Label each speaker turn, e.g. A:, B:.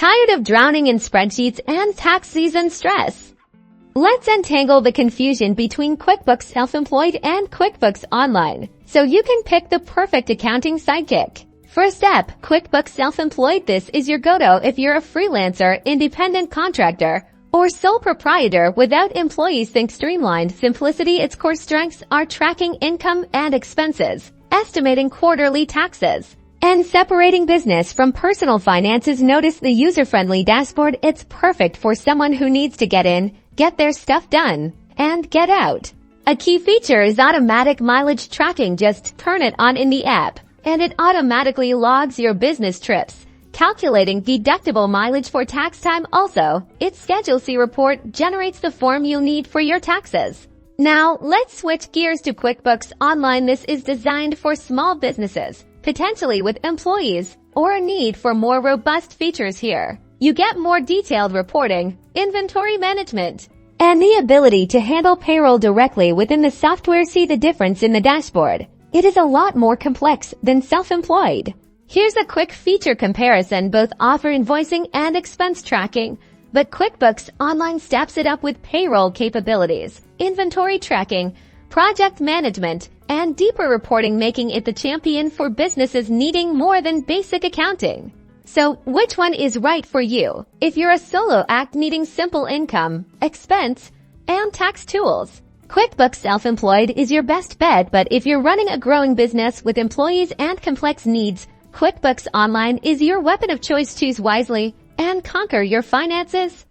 A: Tired of drowning in spreadsheets and tax season stress? Let's untangle the confusion between QuickBooks Self-Employed and QuickBooks Online, so you can pick the perfect accounting sidekick. First step, QuickBooks Self-Employed. This is your go-to if you're a freelancer, independent contractor, or sole proprietor without employees. Think streamlined simplicity. Its core strengths are tracking income and expenses, estimating quarterly taxes, and separating business from personal finances. Notice the user-friendly dashboard. It's perfect for someone who needs to get in, get their stuff done, and get out. A key feature is automatic mileage tracking. Just turn it on in the app, and it automatically logs your business trips, calculating deductible mileage for tax time. Also, its Schedule C report generates the form you'll need for your taxes. Now, let's switch gears to QuickBooks Online. This is designed for small businesses, potentially with employees, or a need for more robust features. Here, you get more detailed reporting, inventory management, and the ability to handle payroll directly within the software. See the difference in the dashboard. It is a lot more complex than self-employed. Here's a quick feature comparison. Both offer invoicing and expense tracking, but QuickBooks Online steps it up with payroll capabilities, inventory tracking, project management, and deeper reporting, making it the champion for businesses needing more than basic accounting. So, which one is right for you? If you're a solo act needing simple income, expense, and tax tools, QuickBooks Self-Employed is your best bet. But if you're running a growing business with employees and complex needs, QuickBooks Online is your weapon of choice. Choose wisely and conquer your finances.